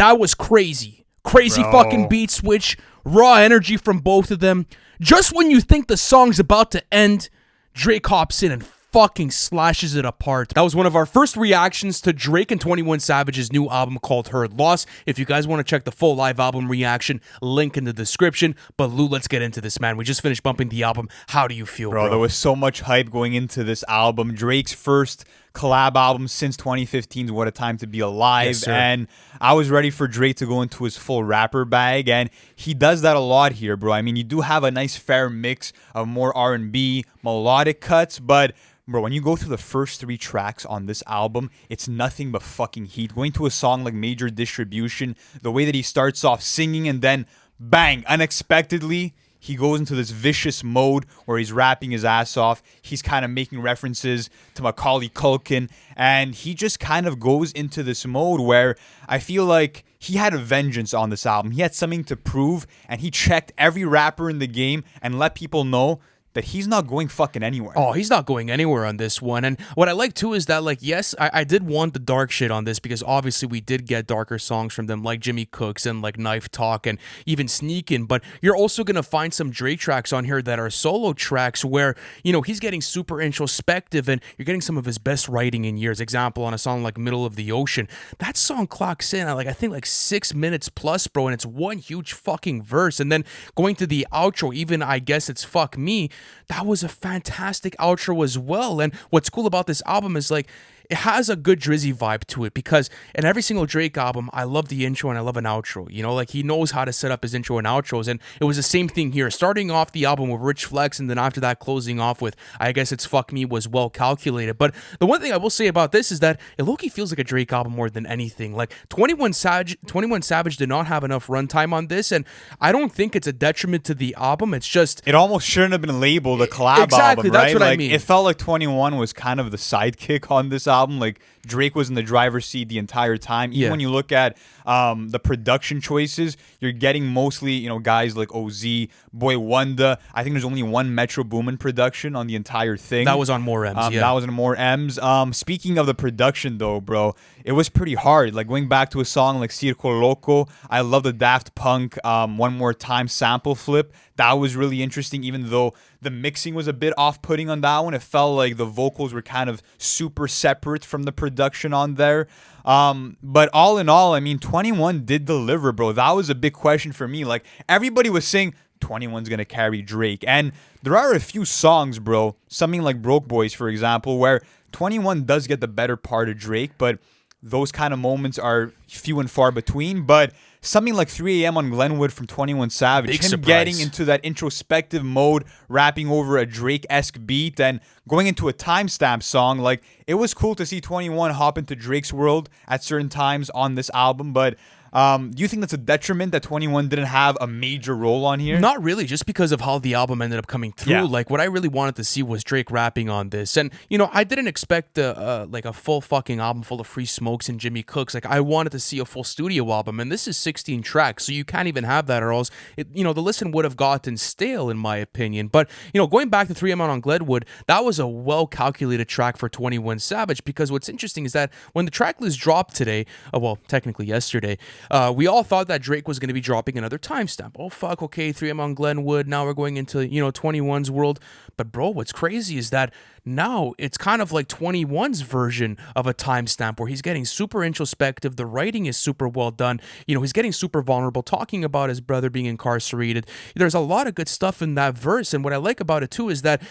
That was crazy. Crazy fucking beat switch, raw energy from both of them. Just when you think the song's about to end, Drake hops in and fucking slashes it apart. That was one of our first reactions to Drake and 21 Savage's new album called Heard Loss. If you guys want to check the full live album reaction, link in the description. But Lou, let's get into this, man. We just finished bumping the album. How do you feel, bro? There was so much hype going into this album. Drake's first collab album since 2015's What a Time to Be Alive. Yes, sir. And I was ready for Drake to go into his full rapper bag, and he does that a lot here, bro. I mean, you do have a nice fair mix of more R&B, melodic cuts, but bro, when you go through the first 3 tracks on this album, it's nothing but fucking heat. Going to a song like Major Distribution, the way that he starts off singing and then bang, unexpectedly, he goes into this vicious mode where he's rapping his ass off. He's kind of making references to Macaulay Culkin, and he just kind of goes into this mode where I feel like he had a vengeance on this album. He had something to prove, and he checked every rapper in the game and let people know that he's not going fucking anywhere. Oh, he's not going anywhere on this one. And what I like too is that, like, yes, I did want the dark shit on this because obviously we did get darker songs from them, like Jimmy Cooks and like Knife Talk and even Sneakin'. But you're also gonna find some Drake tracks on here that are solo tracks where, you know, he's getting super introspective and you're getting some of his best writing in years. Example, on a song like Middle of the Ocean, that song clocks in at I think 6 minutes plus, bro, and it's one huge fucking verse. And then going to the outro, even I guess it's Fuck Me, that was a fantastic outro as well. And what's cool about this album is like it has a good Drizzy vibe to it because in every single Drake album, I love the intro and I love an outro. You know, like he knows how to set up his intro and outros. And it was the same thing here. Starting off the album with Rich Flex and then after that closing off with I Guess It's Fuck Me was well calculated. But the one thing I will say about this is that it low-key feels like a Drake album more than anything. Like 21 Savage did not have enough runtime on this, and I don't think it's a detriment to the album. It's just it almost shouldn't have been labeled a collab exactly, album, right? That's what like, I mean. It felt like 21 was kind of the sidekick on this album. Like Drake was in the driver's seat the entire time. Even when you look at the production choices, you're getting mostly, you know, guys like OZ, Boy Wonder. I think there's only one Metro Boomin production on the entire thing. That was on More M's, That was on More M's. Speaking of the production, though, bro, it was pretty hard. Like going back to a song like Circo Loco, I love the Daft Punk One More Time sample flip. That was really interesting, even though the mixing was a bit off-putting on that one. It felt like the vocals were kind of super separate from the production on there. But all in all, I mean, 21 did deliver, bro. That was a big question for me. Like, everybody was saying 21's going to carry Drake. And there are a few songs, bro, something like Broke Boys, for example, where 21 does get the better part of Drake, but those kind of moments are few and far between. But something like 3 a.m. on Glenwood from 21 Savage, Big him surprise. getting into that introspective mode, rapping over a Drake-esque beat, and going into a timestamp song, like, it was cool to see 21 hop into Drake's world at certain times on this album. But do you think that's a detriment that 21 didn't have a major role on here? Not really, just because of how the album ended up coming through. Yeah. Like, what I really wanted to see was Drake rapping on this. And, you know, I didn't expect a full fucking album full of Free Smokes and Jimmy Cooks. Like, I wanted to see a full studio album, and this is 16 tracks, so you can't even have that, or else, the listen would have gotten stale, in my opinion. But, you know, going back to 3M on Glenwood, that was a well-calculated track for 21 Savage, because what's interesting is that when the track list dropped today, technically yesterday, we all thought that Drake was going to be dropping another timestamp. Oh, fuck, okay, 3M on Glenwood. Now we're going into, 21's world. But, bro, what's crazy is that now it's kind of like 21's version of a timestamp where he's getting super introspective. The writing is super well done. He's getting super vulnerable, talking about his brother being incarcerated. There's a lot of good stuff in that verse. And what I like about it, too, is that,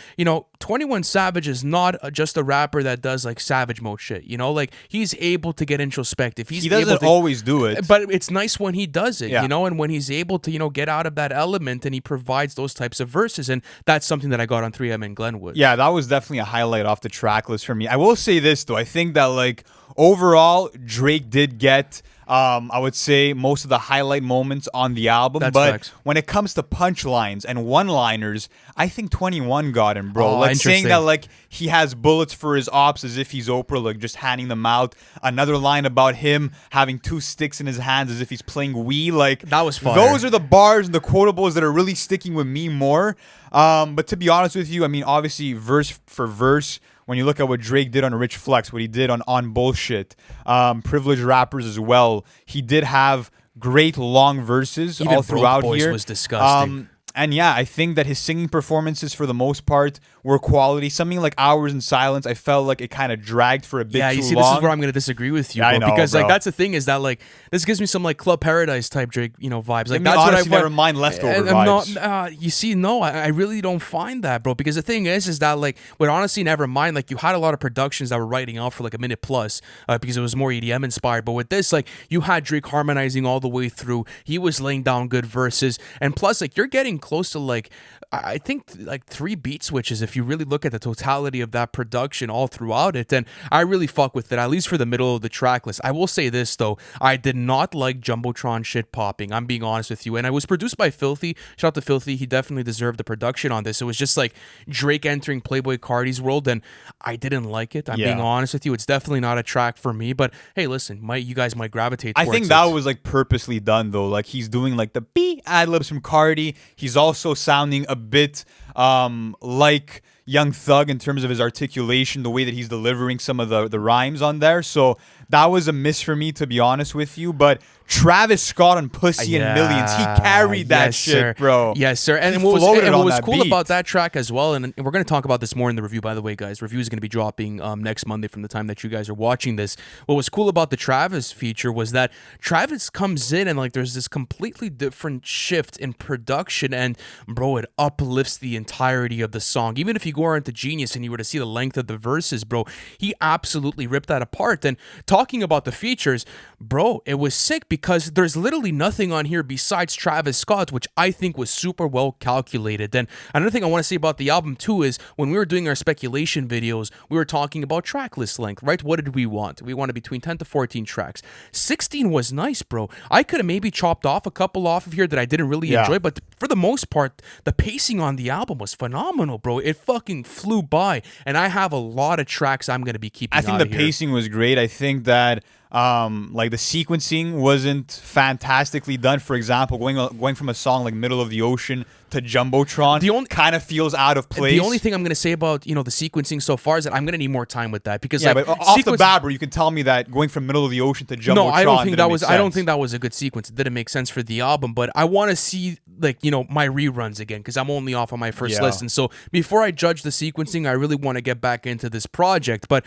21 Savage is not just a rapper that does, like, Savage mode shit. Like, he's able to get introspective. He doesn't always do it. But it's nice when he does it, Yeah. and when he's able to, get out of that element and he provides those types of verses. And that's something that I got on 3M in Glenwood. Yeah, that was definitely a highlight off the track list for me. I will say this, though. I think that, like, overall, Drake did get, I would say, most of the highlight moments on the album. That's but facts. when it comes to punchlines and one-liners, I think 21 got him, bro. Oh, Like, saying interesting. that, like, he has bullets for his ops as if he's Oprah, like, just handing them out. Another line about him having 2 sticks in his hands as if he's playing Wii. Like, That was fire. Those are the bars and the quotables that are really sticking with me more. But to be honest with you, I mean, obviously, verse for verse, when you look at what Drake did on Rich Flex, what he did on Bullshit, Privileged Rappers as well, he did have great long verses Even all throughout Broke Boys here. was disgusting. And yeah, I think that his singing performances for the most part were quality. Something like Hours in Silence, I felt like it kind of dragged for a bit too long. Yeah, you see, this is where I'm going to disagree with you, Yeah, bro, I know, because bro. like that's the thing is that like this gives me some like Club Paradise type Drake, vibes. Like I mean, that's honestly, what I never mind Leftover and vibes. I'm not, you see, no, I really don't find that, bro, because the thing is that like with honestly never mind, like you had a lot of productions that were writing out for like a minute plus because it was more EDM inspired, but with this, like you had Drake harmonizing all the way through. He was laying down good verses, and plus like you're getting close to like I think like 3 beat switches if you really look at the totality of that production all throughout it. And I really fuck with it, at least for the middle of the track list. I will say this though, I did not like Jumbotron shit popping. I'm being honest with you. And it was produced by Filthy. Shout out to Filthy. He definitely deserved the production on this. It was just like Drake entering Playboy Cardi's world, and I didn't like it. I'm being honest with you. It's definitely not a track for me. But hey, listen, you guys might gravitate I towards think that it. was like purposely done though. Like he's doing like the beat ad libs from Cardi. He's also sounding a bit like Young Thug in terms of his articulation, the way that he's delivering some of the rhymes on there. So that was a miss for me, to be honest with you. But Travis Scott on Pussy and Millions, he carried that shit, sir. bro. Yes, sir. And He what floated on was that cool beat. about that track as well, and we're going to talk about this more in the review, by the way, guys. Review is going to be dropping next Monday from the time that you guys are watching this. What was cool about the Travis feature was that Travis comes in and like there's this completely different shift in production, and bro, it uplifts the entirety of the song. Even if you go into Genius and you were to see the length of the verses, bro, he absolutely ripped that apart. And talking about the features, bro, it was sick because there's literally nothing on here besides Travis Scott, which I think was super well calculated. And another thing I want to say about the album too is when we were doing our speculation videos, we were talking about track list length, right? What did we want? We wanted between 10 to 14 tracks. 16 was nice, bro. I could have maybe chopped off a couple off of here that I didn't really enjoy, but for the most part, the pacing on the album was phenomenal, bro. It fucking flew by, and I have a lot of tracks I'm going to be keeping I think out the of here. pacing was great. I think that like the sequencing wasn't fantastically done. For example, going from a song like Middle of the Ocean to Jumbotron, The only- kind of feels out of place. The only thing I'm going to say about, the sequencing so far is that I'm going to need more time with that because yeah, like, but off the sequence- bat, bro, you can tell me that going from Middle of the Ocean to Jumbotron. No, I don't think that didn't was. make I don't sense. think that was a good sequence. It didn't make sense for the album, but I want to see my reruns again because I'm only off on my first Yeah. listen. So before I judge the sequencing, I really want to get back into this project. But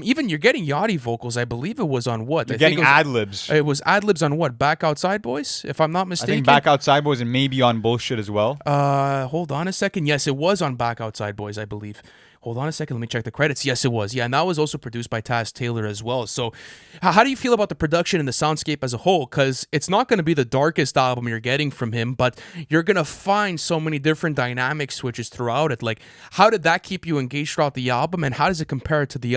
even you're getting Yachty vocals. I believe it was on what? You're I getting think it was, ad libs. It was ad libs on what? Back Outside Boys, if I'm not I mistaken. think Back Outside Boys and maybe on Bullshit as well. Hold on a second. Yes, it was on Back Outside Boys, I believe. Hold on a second. Let me check the credits. Yes, it was. Yeah, and that was also produced by Taz Taylor as well. So, how do you feel about the production and the soundscape as a whole? Because it's not going to be the darkest album you're getting from him, but you're going to find so many different dynamic switches throughout it. Like, how did that keep you engaged throughout the album, and how does it compare to the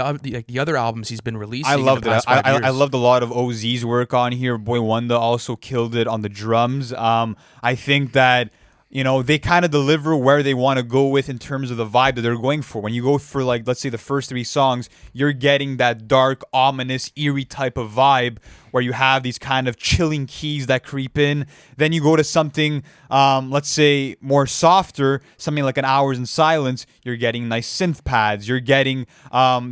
other albums he's been releasing? I loved in the it. past 5 I years? loved a lot of OZ's work on here. Boy Wonder also killed it on the drums. I think that they kind of deliver where they want to go with in terms of the vibe that they're going for. When you go for like, let's say the first 3 songs, you're getting that dark, ominous, eerie type of vibe where you have these kind of chilling keys that creep in. Then you go to something, let's say more softer, something like an Hours in Silence. You're getting nice synth pads. You're getting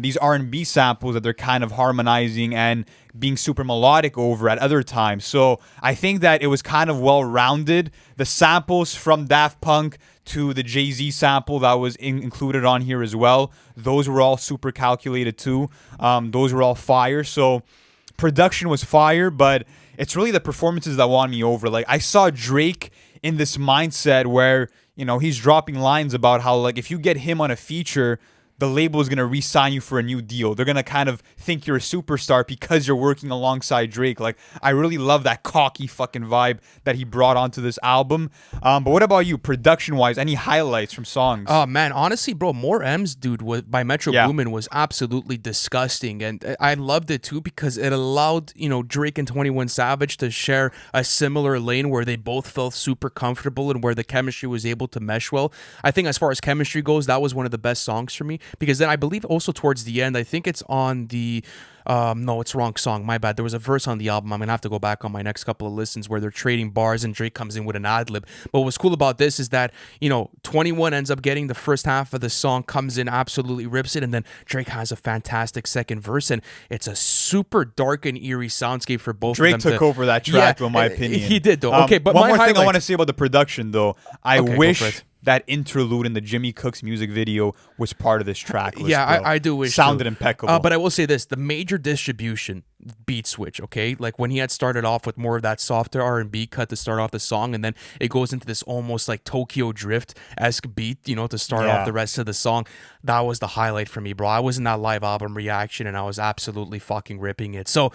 these R&B samples that they're kind of harmonizing and being super melodic over at other times. So I think that it was kind of well-rounded. The samples from Daft Punk to the Jay-Z sample that was included on here as well, those were all super calculated too. Those were all fire. So production was fire, but it's really the performances that won me over. Like, I saw Drake in this mindset where, he's dropping lines about how, like, if you get him on a feature, the label is going to re-sign you for a new deal. They're going to kind of think you're a superstar because you're working alongside Drake. Like, I really love that cocky fucking vibe that he brought onto this album. But what about you, production-wise? Any highlights from songs? Oh man, honestly, bro, More M's, dude, by Metro Yeah. Boomin was absolutely disgusting, and I loved it too because it allowed Drake and 21 Savage to share a similar lane where they both felt super comfortable and where the chemistry was able to mesh well. I think as far as chemistry goes, that was one of the best songs for me because then I believe also towards the end, I think it's on the No, it's wrong song. My bad. There was a verse on the album. I'm gonna have to go back on my next couple of listens where they're trading bars and Drake comes in with an ad lib. But what's cool about this is that 21 ends up getting the first half of the song, comes in, absolutely rips it, and then Drake has a fantastic second verse, and it's a super dark and eerie soundscape for both Drake of them. took over that track, in my opinion. He did though. Okay, but one my more thing I highlight- want to say about the production, though. I Okay, go for wish it. that interlude in the Jimmy Cooks music video was part of this track list. Yeah, bro. I do wish sounded too. impeccable. But I will say this: the major distribution beat switch. Okay, like when he had started off with more of that softer R&B cut to start off the song, and then it goes into this almost like Tokyo Drift-esque beat, to start Yeah. off the rest of the song. That was the highlight for me, bro. I was in that live album reaction, and I was absolutely fucking ripping it. So,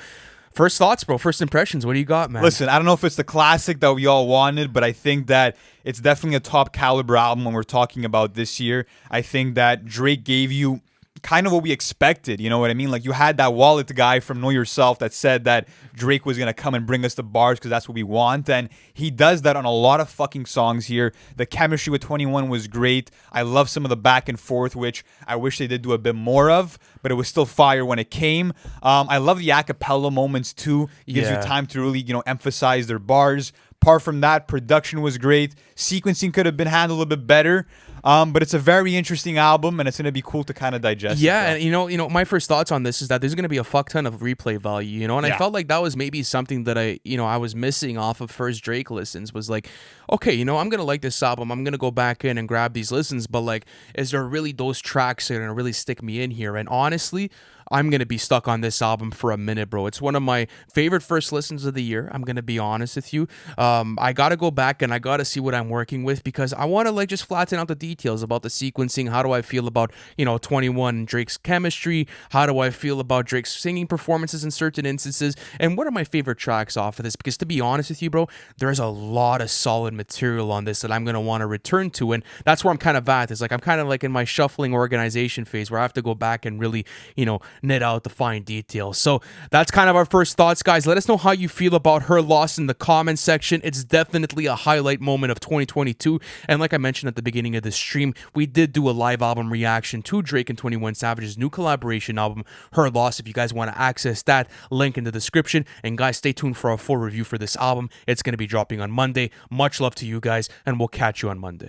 first thoughts, bro. First impressions. What do you got, man? Listen, I don't know if it's the classic that we all wanted, but I think that it's definitely a top caliber album when we're talking about this year. I think that Drake gave you kind of what we expected, you know what I mean? Like, you had that wallet guy from Know Yourself that said that Drake was going to come and bring us the bars because that's what we want, and he does that on a lot of fucking songs here. The chemistry with 21 was great. I love some of the back and forth, which I wish they did do a bit more of, but it was still fire when it came. I love the acapella moments too. Gives you Yeah. time to really, emphasize their bars. Apart from that, production was great. Sequencing could have been handled a bit better. But it's a very interesting album, and it's gonna be cool to kind of digest. Yeah, it, and my first thoughts on this is that there's going to be a fuck ton of replay value, and I Yeah. felt like that was maybe something that I was missing off of first Drake listens was like, okay, I'm going to like this album. I'm going to go back in and grab these listens, but like, is there really those tracks that are going to really stick me in here? And honestly, I'm going to be stuck on this album for a minute, bro. It's one of my favorite first listens of the year. I'm going to be honest with you. I got to go back and I got to see what I'm working with because I want to like just flatten out the details about the sequencing. How do I feel about, 21 and Drake's chemistry? How do I feel about Drake's singing performances in certain instances? And what are my favorite tracks off of this? Because to be honest with you, bro, there's a lot of solid material on this that I'm going to want to return to. And that's where I'm kind of at. Is like, I'm kind of like in my shuffling organization phase where I have to go back and really, knit out the fine details. So that's kind of our first thoughts, guys. Let us know how you feel about Her Loss in the comments section. It's definitely a highlight moment of 2022. And like I mentioned at the beginning of the stream, we did do a live album reaction to Drake and 21 Savage's new collaboration album, Her Loss. If you guys want to access that, link in the description. And guys, stay tuned for a full review for this album. It's going to be dropping on Monday. Much love to you guys, and we'll catch you on Monday.